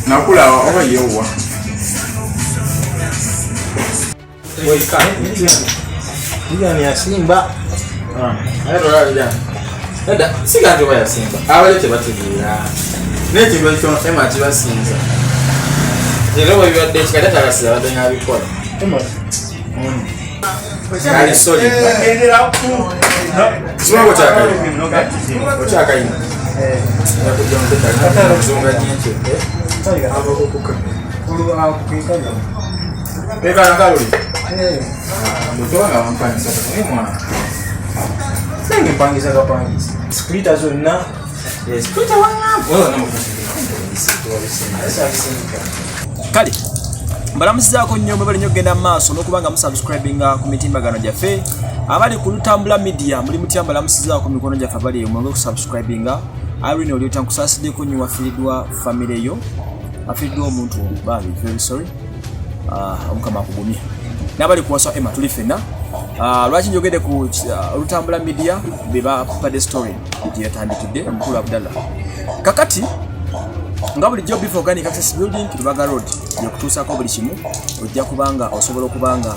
nakula oba yewa ni asimba Ada siga ndio ya simba abale tebategera nekintu ekyo kibasinza lero bwe bibadde kikadata kasira badanya bikola kali soli Zungu chaka ina ya kujonga kata zunga nyingi hapo kukuka kukikanya beka na kalori mtoa na mpani sasa ni mwana sasa mpangisa kapangisa splita zona splita wangu wewe na kali mbalamusizaako nnyo mwe bali nnyo genda maaso n'okubanga musubscribinga ku mitimbagano gyaffe abali ku Lutambula Media muli mutya mbalamusizaako mikono gyaffe abali eyo mwenge okusubscribinga alwini oli otankusaasiddeko nnyo wafiiriddwa famire yo afiiriddwa omuntu baabi very sorry omukama akugumye n'abali ku Waswa tuli ffenna lwaki njogedde ku Lutambula Media be bapadde story gye yatandikidde omukulu Abdallah kakati nga bulijjo Beef Organic Access Building Kirubaga Road yokutuusako buli kimu ojja kubanga osobola okubanga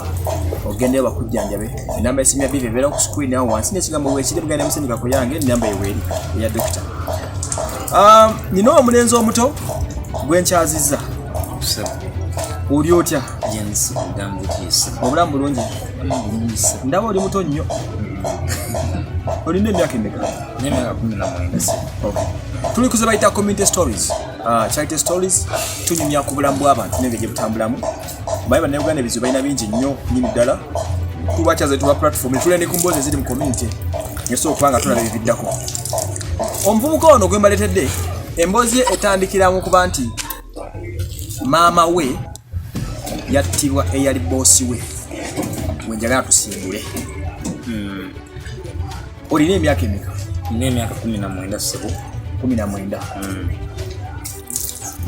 ogende bakujjanjabe enamba esimu ya Beef ebeera ku screen awo wansi n'ekigambo weekiri bugenda musindika ku yange enamba eweeri eya dokita nina omulenzi omuto gwenkyazizza oli otya obulamu bulungi ndaba oli muto nnyo olina emyaka emeka nemyaka 19 tuli kuze bayita community stories charity stories tunyumya ku bulamu bw'abantu n'engeri gye butambulamu baye bannayuganda ebizibu balina bingi nnyo nnyini ddala tubakyaze tuba platform etule ne ku mboozi eziri mu community ngesobola okubanga tulaba ebividdako omuvubuka ono gwe mbaleetedde emboozi ye etandikiramu kuba nti maama we yattibwa eyali boosi we wenjagala tusimbule olina emyaka emeka? Nina emyaka 19 sebo 19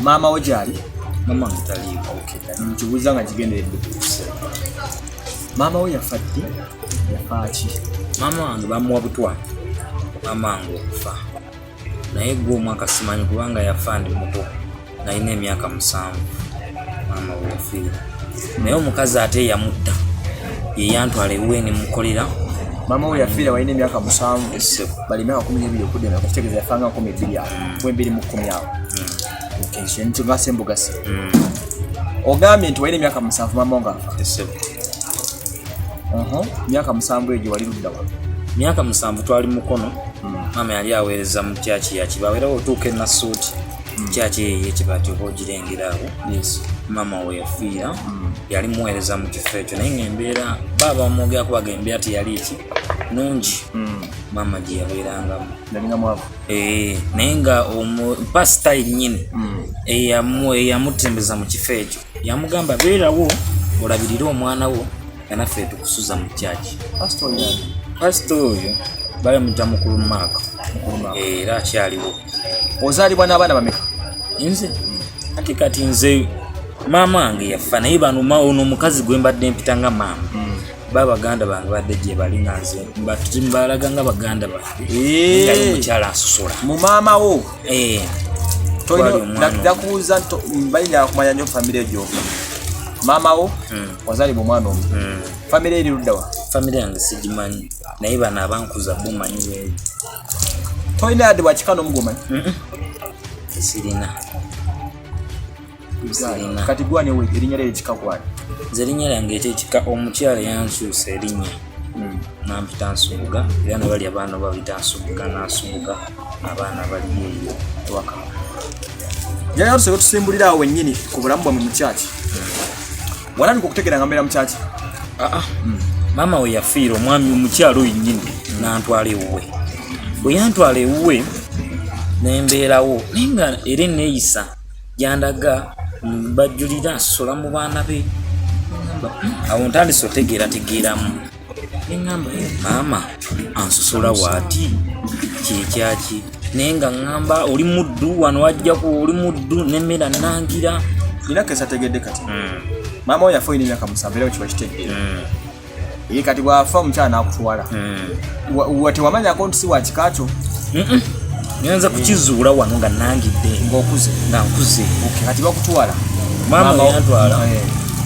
maama we gyali? Mama mtaliiwo nkibuuza nga kigenderedde maama we yafa ddi? yafa ki? Mama wange bamuwa Obutwa mama wange okufa naye gwe omwaka simanyi kubanga yafa ndi muto nalina emyaka 7 mama we yafiira naye omukazi ate yamutta ye yantwala ewe ne mukolera mama we yafiira walina emyaka 7 bali emyaka 12 okudde nga kitegeeza yafanga 12 awo 210 awo ekyo ngase mbugasi ogambye nti walina emyaka 7 mama nga afa myaka 7 egyo wali ludda wa? Myaka 7 twali mukono mama yali aweereza mu kyaki yakibaweerawo otuuka enasuuti kyaki ye kibati oba ogirengerawo mama we yafiira yali muweereza mu kifo ekyo naye ng'embeera baba bamwogera kubaga embeera teyali eki nungi mama gye yabeerangamu naye nga pasitayiri nnyini eyamutembeza mu kifo ekyo yamugamba beerawo olabirire omwana wo yanaffe tukusuza mu kyaki pasito oyo bayamuyita mukulu maaka era akyaliwo. Ozaalibwa n'abaana bameka? Nze kati nze maama wange yafa naye bano ono omukazi gwe mbadde mpita nga maama baganda bange badde gye bali nga nze mbalaga nga baganda bange nga omukyala asosola mu maama wo ndakubuuza balina kumanya nnyo famire egyo maama wo wazaalibwa omwana omu famire eri ludda wa? Famire yange sigimanyi naye bano abankuza bumanyi bweyo. Toyina yadde bwakika n'omugomanyi? Sirina. Kati gwani we erinnya lye kika gwani? Nze erinnya lyange ekika omukyala yansuusa erinnya nampita Nsubuga era nabali abaana babita Nsubuga n'Nsubuga abaana bali eyo ewaka. Yali atusebe tusimbulira awo wennyini ku bulamu bwammwe mu kyaki. Walabika okutegeera nga mbeera mu kyaki? Mama we yafiira omwami omukyalo yennyini n'antwala ewuwe. Bwe yantwala ewuwe nembeerawo naye nga era enneeyisa gyandaga bajulira sola mu baana be awo ntandise otegeeramu neŋŋamba maama ansosola waati kyekyaki naye nga ŋŋamba oli muddu wano wajjaku oli muddu nemmera nangira nina kesa tegedde kati maama oyo yafa olina emyaka 7 era kiba kitegeera ye kati bwafa omukyala n'akutwala tewamanyako nti si wa kikakyo ngenza kukizuula wano nga nangidde nga nkuze kati bakutwala maama yantwala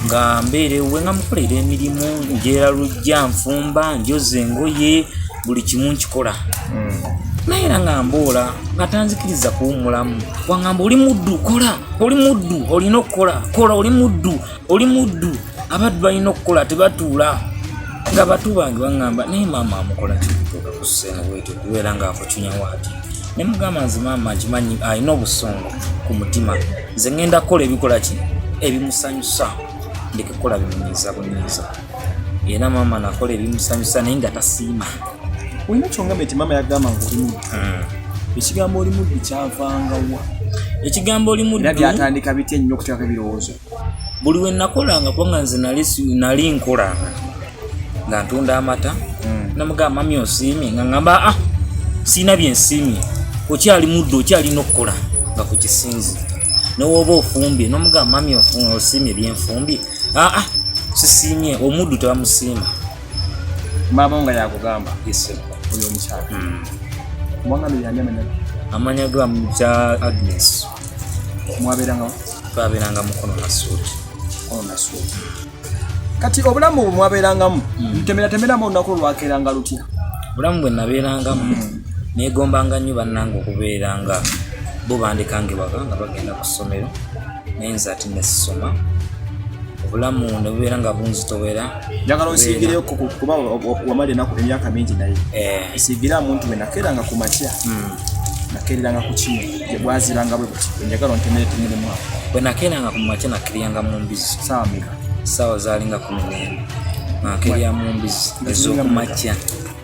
nga mbeerewe nga mukolera emirimu njeera lujja nfumba njoza engoye buli kimu nkikola naye era nga mboola nga tanzikiriza kuwummulamu wangamba oli muddu kola oli muddu olina okukola kola oli muddu abaddu balina okukola tebatuula nga batu bange bangamba naye maama amukola kituuka ku sseno bwetyo kubeera nga akucunya waati ne mugamba nze maama nkimanyi alina obusongo ku mutima nze ngenda kukola ebikola ki ebimusanyusa ndeke kukola bimunyiiza bunyiiza era maama nakola ebimusanyusa naye nga tasiima olina kyongamba nti maama yagamba nga oli muddu ekigambo oli muddu kyavangawa ekigambo oli muddu era byatandika bitya ennyo okuteekako ebirowoozo buli we nakolanga kubanga nze nali nkolanga nga ntunda amata namugamba mami osiimye nga ngamba siina byensiimye okyali muddu okyalina okukola nga ku kisinzi nowooba ofumbye nomugamba mami osiimye byenfumbye sisiimye omuddu tebamusiima maama nga yakugamba ese oyo omukyala mwangambe yandi amanya ga Agnes mwabeerangawo twabeeranga mukono nasuuti kati obulamu bwe mwabeerangamu temeramu olunaku olwakeeranga lutya obulamu bwe nabeerangamu neegombanga nnyo bannange okubeeranga bo bandekanga ewaka nga bagenda ku ssomero naye nze ati nesisoma obulamu ne bubeera nga bunzitowera njagala onsiigireyo kuba wamala enaku emyaka mingi naye nsiigira muntu bwe nakeeranga ku makya nakeereranga ku kino gye bwaziranga bwe buti njagala ontemeremu awo bwe nakeeranga ku makya nakeereranga mu mbizi saawa zaalinga 11 nakeerera mu mbizi ez'okumakya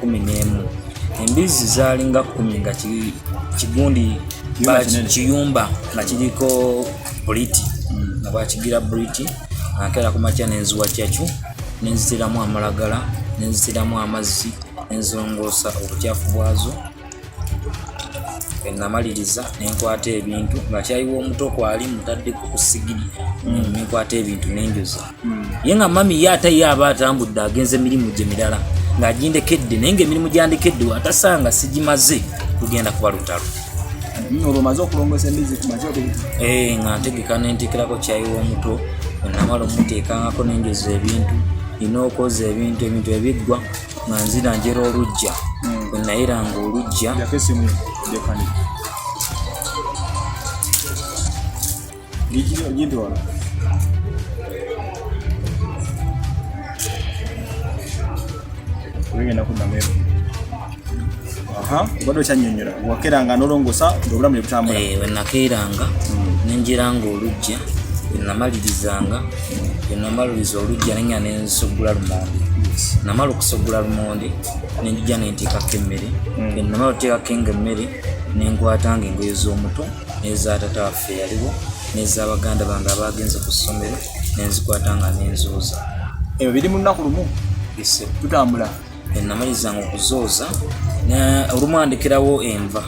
11 embizi zaalinga 10 nga kigundi kiyumba nga kiriko buliti nga bakigira buliti nakeera ku makya nenziwa kyakyo nenzitiramu amalagala nenzitiramu amazzi nenzongoosa obukyafu bwazo namaliriza nenkwata ebintu nga kyayiwa omuto kwali mutaddeko ku sigiri nenkwata ebintu nenjoza ye nga mami ye ate ye aba atambudde agenza emirimu gye mirala ng'agindekedde naye ng'emirimu gyandekedde watasanga sigimaze tugenda kuba lutalo olwo omaze okulongoosa embizi ku makya nga ntegeka nenteekerako kyayiwa omuto namala omuteekangako nenjoza ebintu nina okoza ebintu ebiggwa nga nzira njera olujja bwe nayiranga olujja obadde okyanyonyola wakeranga nolongosa ngaobulamu nebutambula bwe nakeeranga nenjiranga olujja namalirizanga namaliriza olujja nenga nensogula lumonde namala okusogola lumonde nenjija nenteekako emmere namala oteekako emmere nenkwatanga engoye z'omuto n'eza tata waffe yaliwo n'ez'abaganda bange abagenze ku ssomero nenzikwatanga nenzooza ebyo biri mu lunaku lumu tutambula namalizanga okuzooza olumu andekerawo enva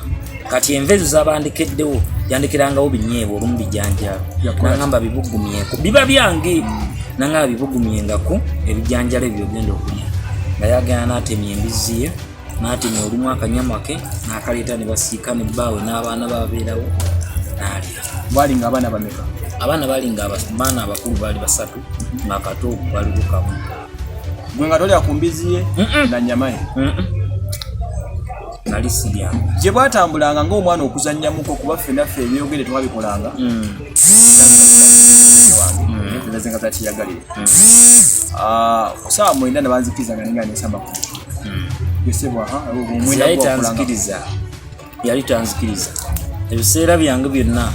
kati enva ezo zabandekeddewo yandekerangawo binyeebwa olumu bijanjalo nangamba bibugumyeko biba byange nangamba bibugumyengako ebijanjalo ebyo ogenda okulya nga yagenda n'atemya embizi ye n'atemya olumu akanyama ke n'akaleeta ne basiika ne bbaawe n'abaana babeerawo n'alya balinga abaana bameka abaana balinga abaana abakulu baali 3 ng'akato baliwo kamu gwe nga tolya ku mbizi ye na nnyama ye nali sirya gye bwatambulanga ng'omwana okuzannyamuko kuba ffenaffe ebyogere twabikolanga ezenga zakiyagalire kusaawa 9 ne banzikiriza nga nenga nesamba yali tanzikiriza ebiseera byange byonna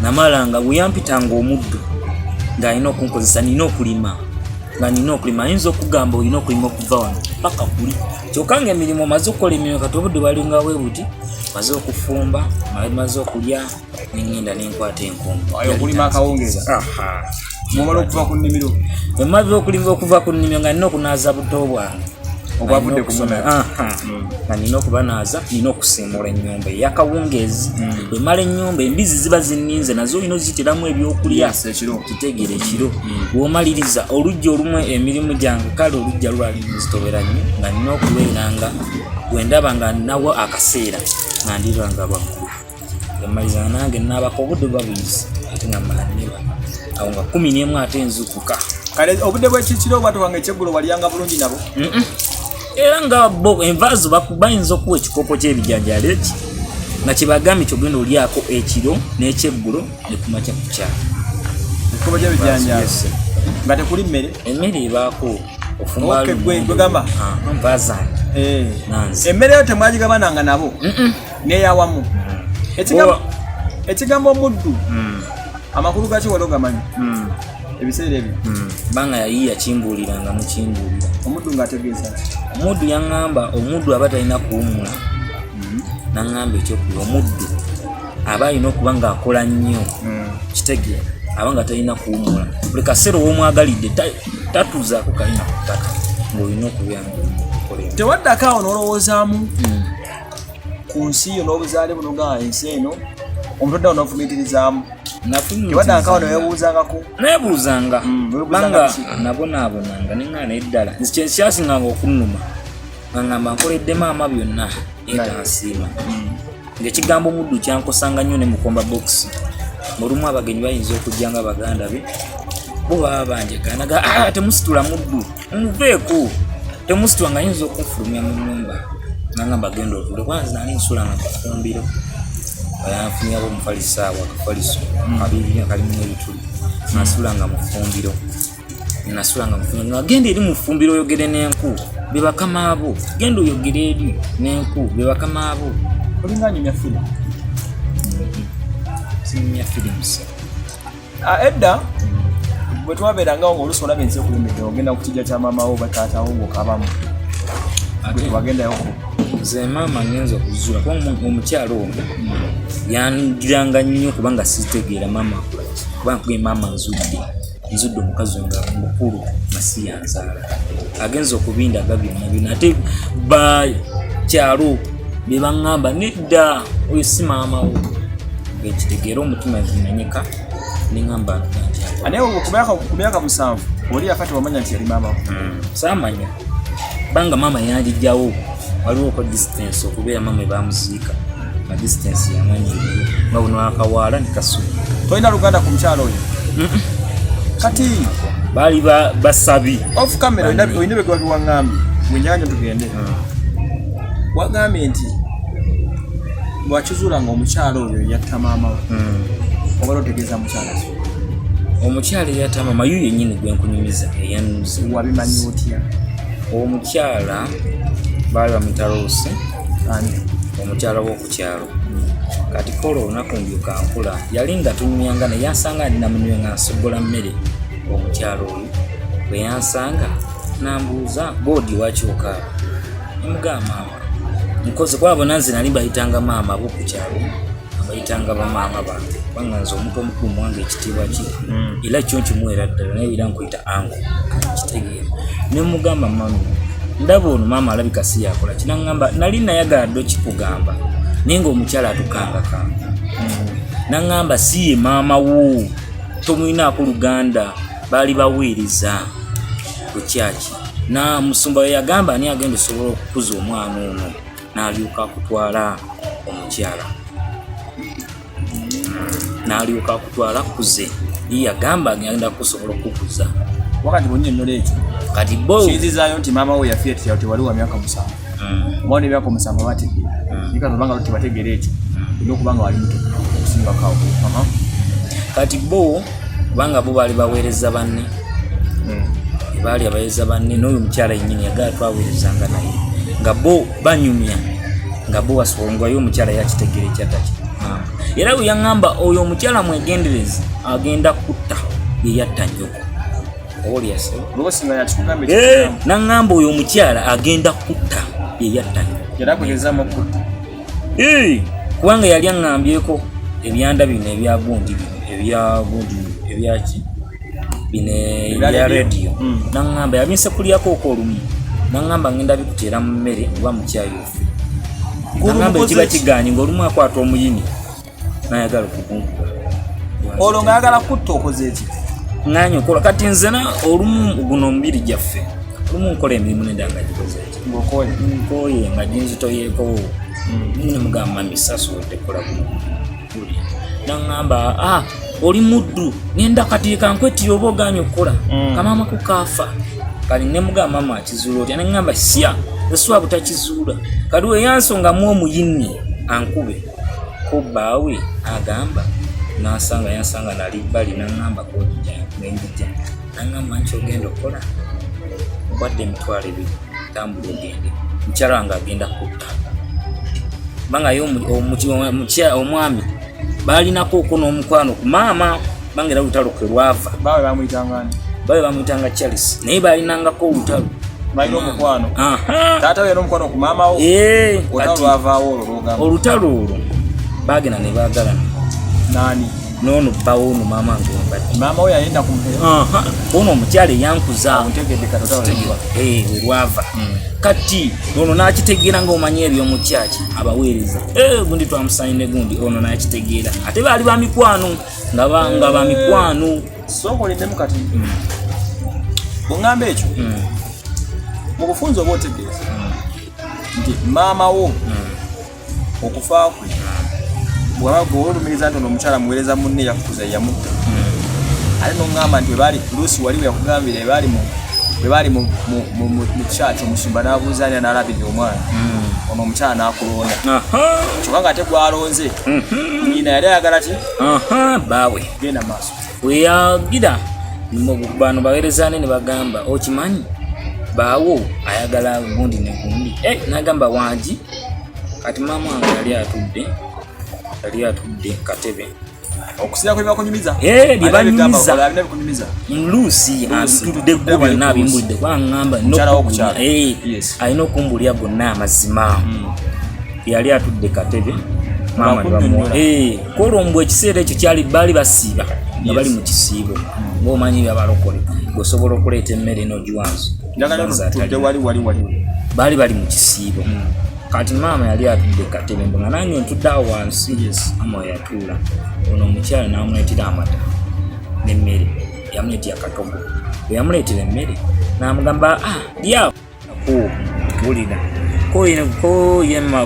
namalanga bweyampitanga omuddu ng'alina okunkozesa nina okulima ayinza okugamba olina okulima okuva wano paka kuli kyokka ng'emirimu maze okukola emirimu kati obudde bwalinga bwe buti maze okufumba maze okulya nengenda nenkwata enkumbu ayo kulima akawungeza mumala okuva ku nnimiro emaze okuva ku nnimiro nga nina okunaaza buto bwange obwavudde ku muna nga nina okubanaaza nina okusiimula ennyumba eyakawungeezi bwemala ennyumba embizi ziba zinninze nazo olina oziteramu ebyokulya kitegeera ekiro bw'omaliriza olujja olumu emirimu gyange kale olujja lwali nzitobera nnyo nga nina okubeera nga bwendaba nga nawo akaseera nga ndiranga bakkulu emaliza nange naabako obudde babuyizi ate nga malaniba awo nga 11 ate enzukuka kale obudde bw'ekikiro bwatuwanga ekyeggulo walyanga bulungi nabo era nga bo envaazo bayinza okuwa ekikopo ky'ebijanjaalo eki nga kibagambye kyogenda olyako ekiro n'ekyeggulo ne kumakya ku kyalo ekikopo ky'ebijanjaalo nga tekuli emmere ebaako ofumagamba nvaazange emmere yo temwagigabananga nabo neyawamu ekigambo omuddu amakulu gakyo wali ogamanyi ebiseera ebyo banga yayiya kimbuuliranga mukimbuulira omuddu ng'ategeeza omuddu yaŋŋamba omuddu aba talina kuwummula naŋŋamba ekyokuba omuddu aba alina okuba ng'akola nnyo kitegeera aba nga talina kuwummula buli kaseera ow'omwagalidde tatuuzaako kalina ku ttaka ng'olina okubeera ngaokolera tewaddako awo n'olowoozaamu ku nsi yo n'obuzaale buno nga ensi eno omutodde awo n'ofumiitirizaamu tewaddako awo neweebuuzangako neebuuzanga banga nabonaabonanga neŋŋaana eddala kye kyasinganga okunnuma ngamba nkoledde maama byonna etansiima ng'ekigambo omuddu kyankosanga nnyo ne mukomba box olumu abagenyi bayinza okujja nga baganda be bo baba banjeganaga temusitula muddu muveeko temusitula nga yinza okunfulumya mu nnyumba nangamba genda otule kwanza nali nsulanga kufumbiro bayanfunyabo omufalisaawo akafaliso kabiri kalimu ebituli nasulanga mufumbiro genda eri mufumbiro oyogere n'enku bebakama abo genda oyogere eri n'enku bebakama abo olinga nyumya firimu sinyumya firimu se edda bwe twabeerangawo ng'olusi olaba ensi ekulembedde ogenda ku kijja kya maamawo bataatawo ng'okabamu wagendayoko nze maama ngenza okuzuula kuba omukyalo ono yangiranga nnyo kubanga sitegeera maama akolaki kuba nkuge maama nzudde omukazi nga mukulu nga siyanzaala agenza okubindaga byonna ate bakyalo be baŋŋamba nedda oyo si maamawo ngekitegeera omutima zimenyeka neŋŋamba naye ku myaka 7 oli yafa tewamanya nti yali maamawo saamanya banga maama yanjijjawo waliwo ko distance okubeera maama bamuziika na distance yamanya nga buno akawaala nekasuka tolina luganda ku mukyalo oyo kati baali basabi off camera oyina bye waŋŋambye bwenjaganya tugende wagambye nti bwakizuula nga omukyalo oyo yatta maamawe obala otegeeza mukyala omukyala eyatta maama yo yennyini gwenkunyumiza eyanuzi wabimanyi otya omukyala baali bamutaloosi omukyala w'okukyalo kati kola olunaku mbyuka nkula yali nga tunyumyanga naye yansanga ndina munwe nga nsogola mmere omukyalo oyo bwe yansanga nambuuza boodi wakyuka nemugamba maama nkoze kwabo nanze nali bayitanga maama abokukyalo abayitanga bamaama bange kubanga nze omuntu omukulu wange ekitiibwa ki era kyo nkimuwera ddala naye era nkuyita ango kitegeera nemugamba mami ndaba ono maama alabika si yakola kinaŋŋamba nali nayagala ddo kikugamba naye ng'omukyala atukangakanga naŋŋamba si ye maama wo tomulinaako luganda baali baweereza ku kyaki na musumba we yagamba ani agenda osobola okukuza omwana ono n'alyoka akutwala omukyala n'alyoka akutwala kuze ye yagamba agenda kusobola okukuza wakati bwonyonnyola ekyo kati bo kiyinzizaayo nti maama we yafiya tewali wa myaka 7 omwana emyaka 7 bategeera ikatobanga tebategeera ekyo olina okubanga wali muto okusingakawo kati bo kubanga bo baali baweereza banne baali abaweereza banne n'oyo omukyala yennyini yagala twaweerezanga naye nga bo banyumya nga bo wasobongwayo omukyala yakitegeera ekyataki era bwe yaŋŋamba oyo omukyala mwegenderezi agenda kutta ye yatta nnyoko oli yase losinga yatugambe nangamba oyo omukyala agenda kutta yeyatta yalakugeza mu kutta kubanga yali aŋŋambyeko ebyanda bino ebyagundi ebyaki bino ebya radio naŋŋamba yabinse kulyako olumu naŋŋamba ngenda bikuteera mu mmere oba mukyayufu naŋŋamba ekiba kigaanyi ng'olumu akwata omuyini nayagala okukunkuba olwo ng'ayagala kutta okoze eki ng'anya okola kati nzena olumu guno omubiri gyaffe olumu nkola emirimu nedanga gikoze eki nkoye nga ginzitoyeeko nemugamba mami sasobodde kola buli naŋŋamba oli muddu ngenda kati kankwetira oba oganye okukola kamama kukafa kali nemugamba mama akizuula otya neŋŋamba sya eswa butakizuula kali weyansongamu omuyini ankube ko bbaawe agamba yansanga nali bbali naŋŋamba nenjija naŋŋamba nki ogenda okukola obadde emitwalo ebiri tambula ogende mukyala wange agenda kutta bangayo omwami baalinako okwo n'omukwano ku maama bange era olutalo kwe lwava bawe bamuyitanga Charles naye baalinangako olutalo balina omukwano taata we n'omukwano ku maama wo olutalo olwo baagenda ne baagalana nani nono bawo no maama ngo Mbade maama we yayenda kumpeera ono omukyala yankuza mutegedde katotawa lwava kati ono n'akitegeera ng'omanya ebyo mu kyaki abaweereza gundi twamusayine gundi ono n'akitegeera ate baali ba mikwano nga ba mikwano soko lindemu kati bongamba ekyo mu bufunzo oba otegeeza nti maama wo okufa kwe bw'olumiriza nti ono omukyala muweereza munne yakukuza yamutta ate n'oŋŋamba nti luusi wali yakugambira bwe baali mu kyaki omusumba n'abuuza ani n'alabirira omwana ono omukyala n'akulonda kyokka nga ate gwalonze nyina yali ayagala ki baawe genda maaso weyagira bano baweerezane ne bagamba okimanyi baawo ayagala gundi ne gundi n'agamba wangi kati maama wange yali atudde katebe okusira kwe bakunyumiza libanyumiza mlusi asitudde ggubi nabimbulidde kwangamba alina okumbulya gonna amazima yali atudde katebe maama kolombu ekiseera ekyo kyali baali basiiba nga bali mu kisiibo ng'omanyi byabalokole gweosobola okuleeta emmere n'ogiwanzo baali bali mu kisiibo kati maama yali atudde katebe nga nange ntudde awo wansi mama yatuula ono omukyala n'amuleetera amata n'emmere yamuleetera akatogo bwe yamuleetera emmere n'amugamba lyawo wulira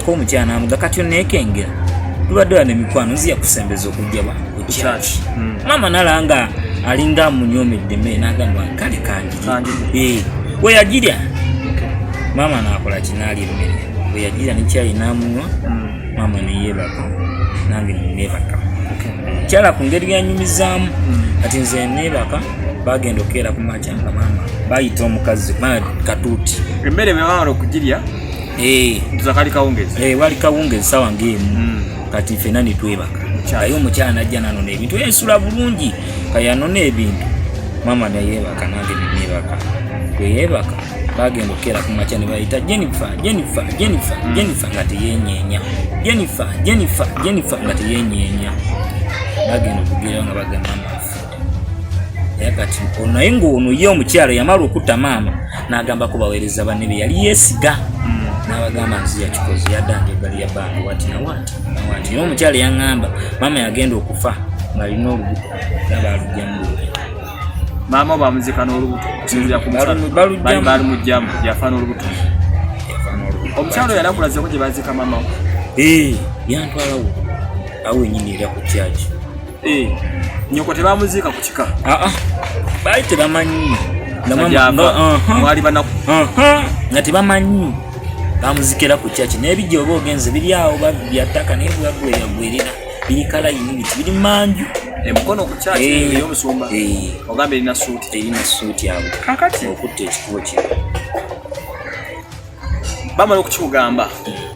k'omukyala n'amuga kati oneekengera tubadde wane emikwano nzija kusembeza okujja ekyaki maama nalanga alinga amunyomedde emmere n'agamba kale kanjiri weyagirya maama n'akola kinaalya emmere yagira n'ekyayi n'amunywa maama neyeebaka nange neebaka kyala ku ngeri yanyumizaamu kati nze neebaka bagenda okeera ku makya nga maama bayita omukazi katuuti emmere bwewamala okugirya tuzakali kawungezi wali kawungezi sawa ng'emu kati ffena netwebaka aye omukyala najja nanona ebintu ensula bulungi kayanona ebintu maama neyeebaka nange neebaka weyeebaka bagenda okeera ku makya ne bayita Jennifer nga teyenyeenya Jennifer nga teyenyeenya bagenda okugerayo nga bagamba amafudde naye kati naye ng'ono ye omukyala yamala okutta maama n'agambako baweereza banne be yali yeesiga n'abagamba nzija kikozi yaddanga ebbali ya bbange wati nawati naye omukyala yaŋŋamba maama yagenda okufa ng'alina olubuto nabaalugjamu maama bamuzika n'olubuto okusinzira ku balumugjamu yafa n'olubuto omukyalo yanakulazeeko gye bazika maama yantwalawo awo enyini era ku kyaki nyoko tebamuziika ku kika baali tebamanyi mwali banaku nga tebamanyi bamuzikira ku kyaki n'ebijja oba ogenze biri awo byattaka naye bwagweyagwerera biri kalayini biti biri manju emukono ku kyaki ey'omusumba ogamba erina suuti awo kakati okutta ekikubo kino bamala okukikugamba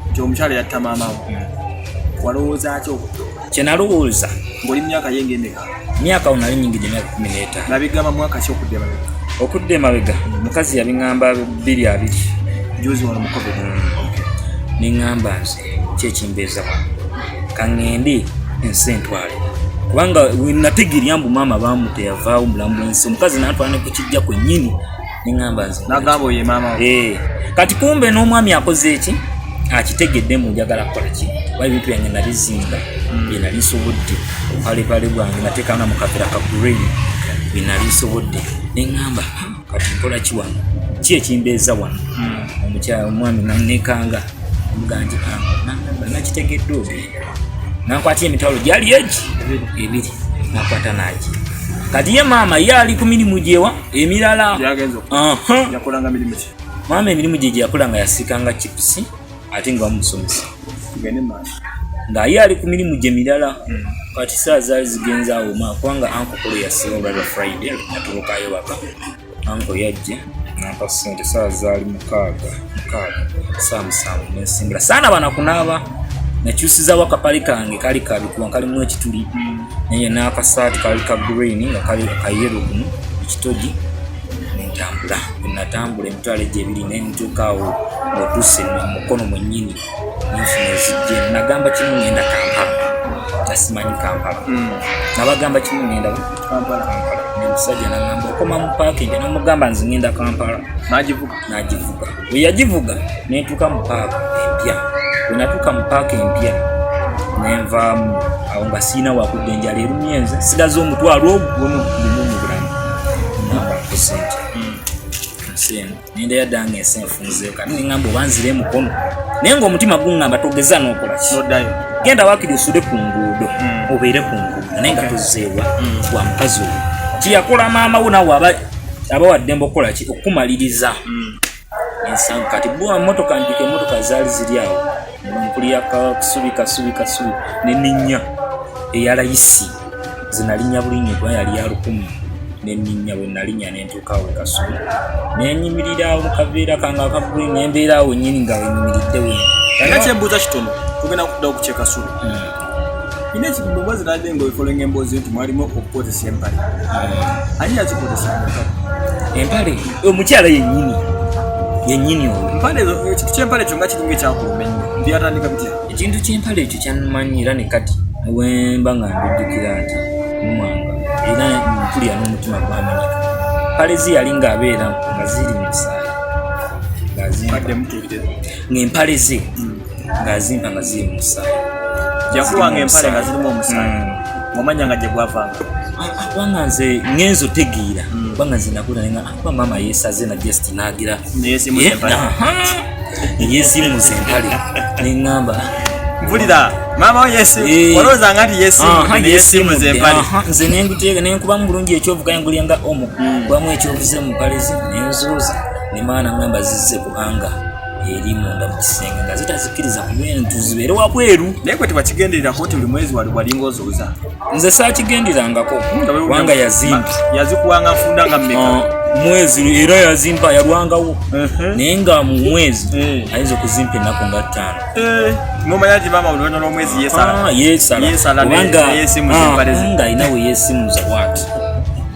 nti omukyala yatta maamawo walowooza ki okutta kyenalowooza ng'oli myaka yenga emeka myaka onali nyingi gyemyaka 15 nabigamba mwaka ki okudde okudde mabega mukazi yabingamba 2 juzi wano mukobe ningamba nze kyekimbeeza kaŋŋende ensentwale kubanga nategeerya mbu maama bamute yavaawo mulamu bwensi omukazi n'atwala ne ku kijja kwennyini ningamba nze nagamba oye maama kati kumbe n'omwami akoze eki akitegedde mu njagala kukola ki kuba ebintu byange nabizimba bye nali nsobodde opalepale bwange nateekana mu kapera ka green bye nali nsobodde ningamba kati nkola ki wano ki ekimbeeza wano omwami nanekanga omuganje nakitegedde ogenda nakwata emitwalo gyali egi 2 nakwata nagi kati ye maama ye ali ku mirimu gyewa emirala maama emirimu gye gyeyakolanga yasiikanga chipusi ate nga bamusomesa ng'aye ali ku mirimu gye mirala kati saa zaali zigenza awo kubanga ankokolo yasiba olwalwa Friday natuukayo waka anko yajje nampa ssente saa zaali 6 saa 7 nensimbula saana bana kunaaba nakyusizawo akapale kange kali kabikuwa kalimu ekituli naye n'akasaati kali ka green nga kali kayero kuno ekitogi natambula emitwalo gye 2 nentuukaawo otuuse mukono mwennyini nenfuna ezijje nagamba kimu ngenda Kampala nasimanyi Kampala nabagamba kimu ngenda Kampala nemusajja nagamba okoma mu parking namugamba nze ngenda Kampala nagivuga bwe yagivuga nentuuka mu paaka empya bwe natuuka mu paaka empya nenvaamu awo nga siina wakudde enjala erumye nze sigaze omutwalo ogumu mu bulamu namba kusente nenda yaddange ensenfunzeeko kati ningamba obanzire mukono naye ng'omutima guŋŋamba togeza n'okola ki genda waakiri osude ku nguudo obeere ku nguudo naye nga tozzeewa wa mukazi oyo kiyakola maama wo nawe aba waddembe okukola ki okukumaliriza ensango kati bwa mmotoka mpika emmotoka zaali ziri awo mpulira kasubi neninnya eyalayisi zinalinnya bulinnya kuba yali ya 10 neninnya bwe nalinnya nentuukaawo kasubi nenyimirira awo mukaveera kange akaguli nembeera awo nnyini nga wenyimiridde we era kyembuuza kitono tugenda kudda okukyeka kasubi ina ekigambo mboozi nadde ng'obifolenga emboozi nti mwalimu okukozesa empale ani yazikozesa empale omukyala yennyini oyo ekintu kyempale ekyo nga kiringa ekyakuluma ennyo byatandika bitya ekintu kyempale ekyo kyanumanyira ne kati wemba nga ndujjukira nti mumwanga era mpulira n'omutima gwamenyeka pale ziyali ng'abeera nga ziri mu musaayi ng'empale ze ng'azimpa nga ziri mu musaayi yakuwanga empale nga zirimu omusaayi omanya nga gye gwavanga kubanga nze ngenzo tegeera kubanga nze nakula nga kuba maama yeesaze na just naagira yeesimuza empale neŋŋamba mpulira maama olowooza nti yeesimuza empale nze nenguteeka nenkubamu bulungi ekyovu kayangulya nga omo kubamu ekyovuze mu mpale ze nenzooza ne maana ŋŋamba zizze kubanga eri munda mu kisenge nga zitazikiriza kubentu zibeere wabweru naye kwe tebakigendererako nti buli mwezi walinga ozooza nze saakigenderangako wanga yazimba yazikuwanga nfunda nga mmeka mwezi era yazimba yalwangawo naye nga mu mwezi ayinza okuzimpa ennaku nga 5 nomanya nti maama oluvannyuma lw'omwezi yeesala nga alina we yeesimuza waati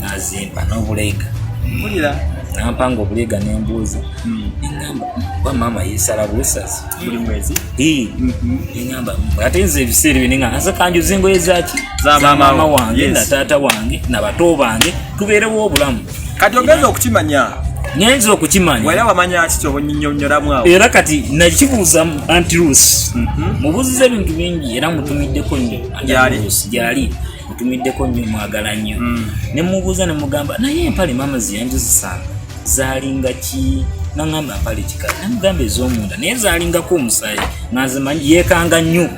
nazimpa n'obulega nampanga obulega nembuuza engamba kuba maama yeesala bwesazi buli mwezi engamba ate nze ebiseera byenenga nze kanjuza engoye zaki za maama wange na taata wange nabato bange tubeerewo obulamu kati ogenza okukimanya ngenza okukimanya wera wamanya kiti obunnyonnyolamu awo era kati nakibuuza antirusi mubuuziza ebintu bingi era mutumiddeko nnyo gyali mutumiddeko nnyo mwagala nnyo ne mubuuza ne mugamba naye empale maama ziyanjuzisanga zalinga ki nangamba mpale kikala namugamba ez'omunda naye zalingako omusaayi nazimanyi yeekanga nnyo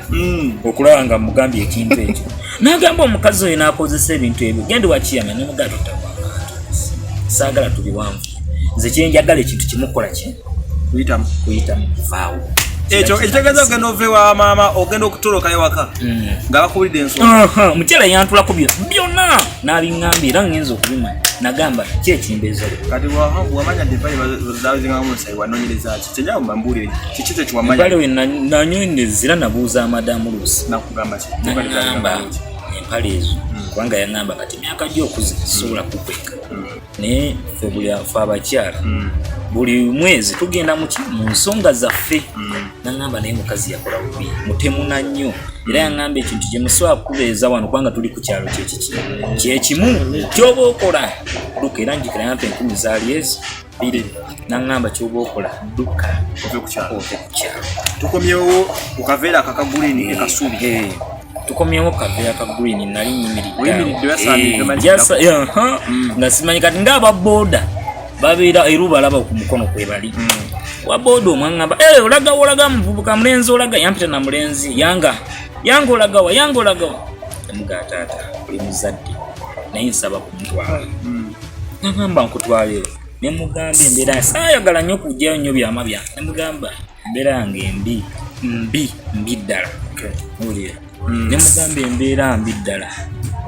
okulaba nga mugambye ekintu ekyo nagamba omukazi oyo n'akozesa ebintu ebyo gende wakiyama nemugamba saagala tubiwanvu nze kyenjagala ekintu kimukola ki kuyitamu kuvaawo ekyo ekitegeeza ogenda ove wa maama ogenda okutoloka ewaka nga bakuwulidde ensonga omukyala yantulako byonna n'abiŋŋambye era ngenza okubimanya nagamba kyekimbeeza kati wamanya nti empale zazingamu omusaayi wanoonyereza ki kyenyawo mbambuulire kikizo ekiwamanya empale we nanyonyeza era nabuuza amadamu luusi nakugamba ki nagamba empale ezo kubanga yaŋŋamba kati emyaka gy'okuze sobola kukweka ne ffe buli afa abakyala buli mwezi tugenda mu nsonga zaffe nangamba naye mukazi yakola bubi mutemuna nnyo era yangamba ekintu gye musobola kubeeza wano kubanga tuli ku kyalo kyekimu kyoba okola dduka era njikira yampa 10 zaali ezi 2 nangamba kyoba okola dduka ove ku kyalo tukomyewo ku kaveera akakagulini ekasubi tukomyewo kaveera ka green nali nyimiridde nga simanyi kati ngaaba boda babeera eru balaba ku mukono kwe bali wa boda omwangamba olaga muvubuka mulenzi olaga yampita na mulenzi yanga olagawa emugataata oli muzadde naye nsaba kumutwala nagamba nkutwale nemugamba embeera saayagala nnyo kujjayo nnyo byama byange nemugamba embeera yange mbi ddala olira nemugamba embeera mbi ddala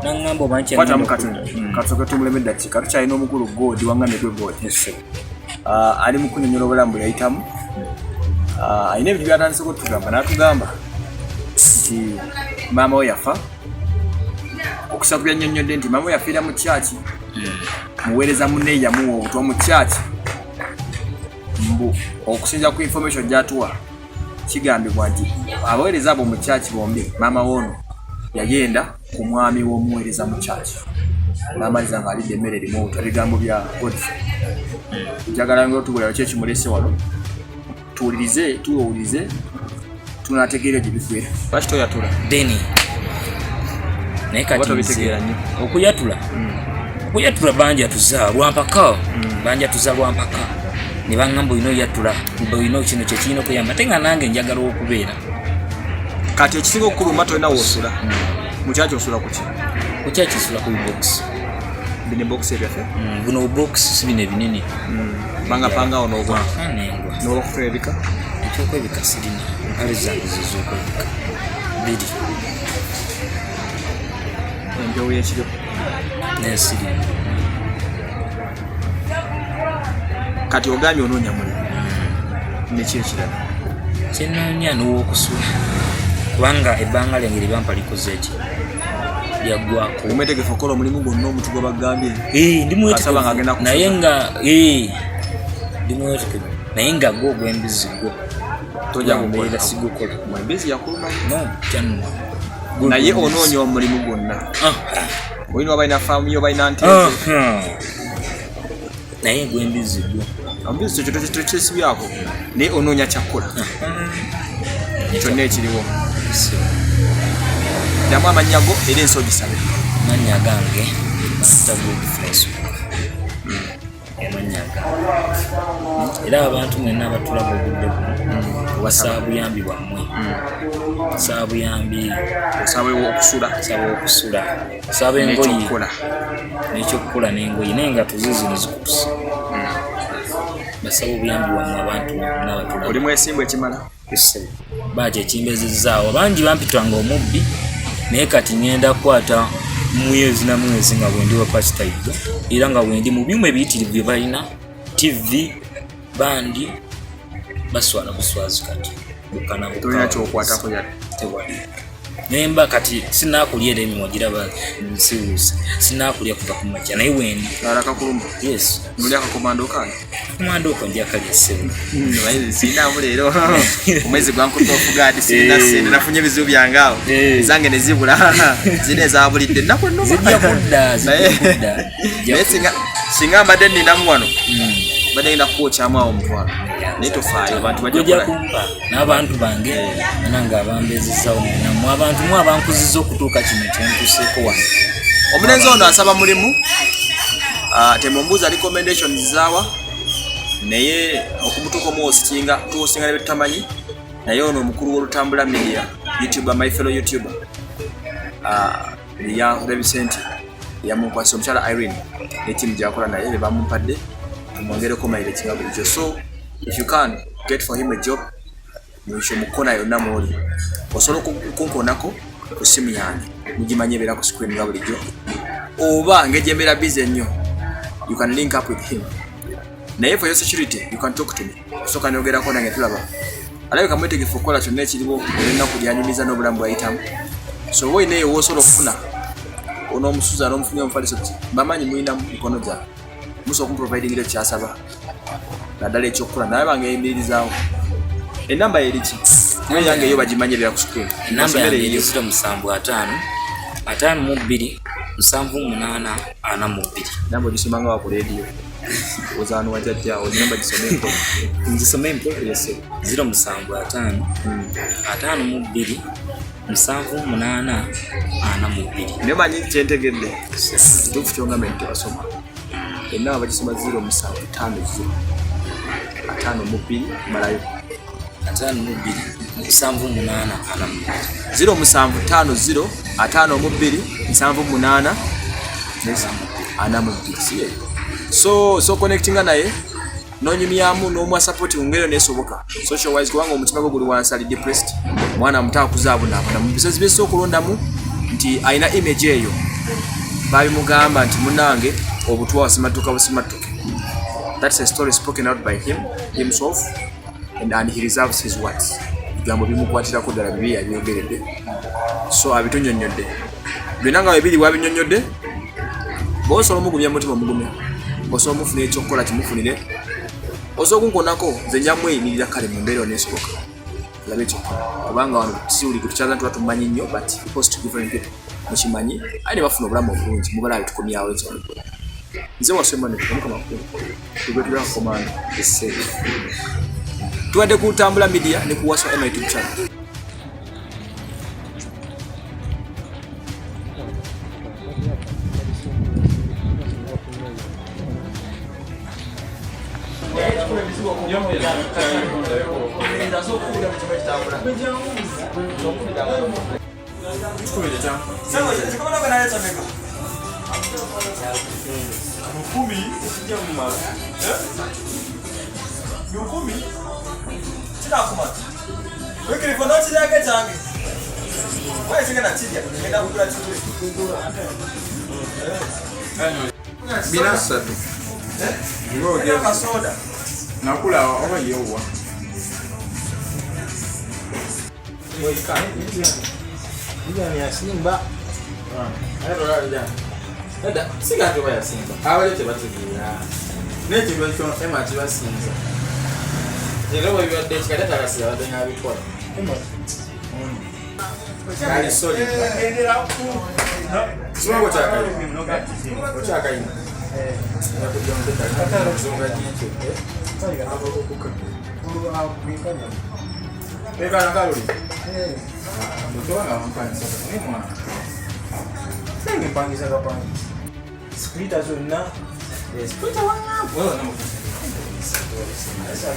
nangamba obankyakatoke tumulemedda kika tukyalina omukulu godi wangambe gwe godi ali mu kunyonyola obulamu bwe yayitamu alina ebintu byatandiseko tugamba natugamba nti maama we yafa okusa ku byannyonnyodde nti maama we yafiira mu kyaki muweereza munne yamuwa obutwa mu kyaki mbu okusinza ku information gyatuwa kigambibwa nti abaweereza abo mu kyaki bombi maama woono yagenda ku mwami w'omuweereza mu kyaki n'amaliza ng'alidde emmere erimu obutwa bigambo bya Godfrey njagala nga otubulira ki ekimulese wano tuwulirize tunategeera gye bikwera lwaki toyatula deni naye kati okuyatula banjatuza lwampaka ne baŋŋamba olina oyatula olina kino kyekirina okuyamba ate nga nange njagala okubeera kati ekisinga okukuluma tolina woosula mukyaki osula kuki kukyaki osula ku box bino box ebyaffe buno box si bino ebinene panga onogwa n'olwokukwebika ekyokwebika sirina mpale zange zez'okwebika biri empewo y'ekiro nesirina kati ogambye onoonya mulimu neki ekirala kyenoonya n'ow'okusula kubanga ebbanga lyange libampa likoze eki lyaggwako omwetegefu okola omulimu gwonna omuntu gwe bagambye naye nga ndimwetegefu naye nga gwe ogw'embizi gwo tojambeera sigukola embizi yakuluma no kyanuma naye onoonya omulimu gwonna olina obalina faamu yo balina ntete naye gw'embizi gwo ambizi kyekisibyako naye onoonya kyakkola kyonna ekiriwo jamu amannya go era ensi ogisabe amannya gange Godfrey amannya gange era abantu mwenna abatulaba obudde buno basaba buyambi bwammwe basaba buyambi okusula basaba engoyi n'ekyokukola n'engoyi naye nga tuzizino zikutusa basaba obuyambi bwammwe abantu n'abatulaba oli mwesimbu ekimala baaki ekimbezezaawo bangi bampitwanga omubbi naye kati ngenda kukwata mwezi na mwezi nga bwendi wa pasitaiga era nga bwendi mu byuma ebiyitirivu bye balina TV bandi baswala buswazi kati bukana nemba kati sinakulya era emimwa giraba nsiwuusa sinakulya kuva ku makya naye wendi yes komando ko ndyakalya ssebo sinamu leero omwezi gwankuta ofugadi sinasente nafunye ebizibu byange awo zange ne zibula zine ezabulidde ennaku zijja kudda naye singa mbadde nninamu wano badde ngenda kukwokyamu awo omutwalo naye tofaayo abantu bajja kumpa n'abantu bange nange abambezezaawo namu abantu mu abankuziza okutuuka kino kyentuseeko wano omulenzi ono asaba mulimu temumbuuza recommendations zaawa naye okumutuuka omuwosinga tuwosinga ne betutamanyi naye ono omukulu w'olutambula media youtuber my fellow youtuber ya Rebisenti yamunkwasa omukyala Irene n'etiimu gyakola naye be bamumpadde tumwongereko mayire kinga bulijjo so if you can get for him a job mwisho mukona yonna mwoli osobola kunkonako ku simu yange mugimanye ebeera ku screen nga bulijjo oba ng'egyembeera busy ennyo you can link up with him naye for your security you can talk to me osooka nyogerako nange tulaba alabika mwetegefu okukola kyonna ekiriwo olinaku lyanyumiza n'obulamu bwayitamu so oba olinaeyo woosobola okufuna onoomusuza n'omufunye omufaliso ti bamanyi mulina mu mikono gyabwe muso kumproviding ile kyasaba nadala ekyokukola naye bangeyimirizaawo enamba yeriki naye yange yo bagimanyirira ku screen enamba yange eri 0755 278 42 namba gisomanga wa ku radio ozanu wajja namba gisomeko nzisomempo 0755 52 78 42 nemanyi kyentegedde tufu kyongamenti basoma enamba bagisoma 0750 52 malayo 52 78 0750 52 78 42 so connectinga naye nonyumyamu n'omwa support ngero nesoboka social wise kubanga omutima gwo guli wansi ali depressed mwana mutaka kuzaabuna mu bisozi bese okulondamu nti aina image eyo babi mugamba nti munange obutwa wasimatuka busimatuke. That's a story spoken out by himself and he reserves his words. Bigambo bimukwatira ko dala bibi yabiyogeredde so abitunyonyodde binanga bibiri wabinyonyodde boso omugumya mutima mugumya boso omufune ekyokola kimufunire osokunkonako nze nyamwe nirira kale mu mbeera onesoboka labe ekyokola kubanga wano siuli kutukyaza nti batumanyi nnyo but post different people mukimanyi ayi ne bafuna obulamu obulungi mubala bitukomyawo ekyo nze wasema ne tukomuka makulu tugwetulira komanda esse tuwadde ku Tambula Media ne ku Waswa YouTube channel. Binasatu. Nakula oba yewa. Ni ya Simba. Nada, siga tu ya Simba. Awale tebatubira. Neje bwe cyo ema tibasinza. Jero bwe bya kikata tarasi abadde abikola. Kali sorry. Endera ku. Sima ko chaka. Ko chaka ina. Na ko jonde ta. Zonga jicho. Kali abo ko kuka. Kulu a kuikanya. Peka na kalori. Mtoto anampani sasa. Ni mwana. Senge pangisa kapani. Splita zonna. Splita wana. Wewe na Sasa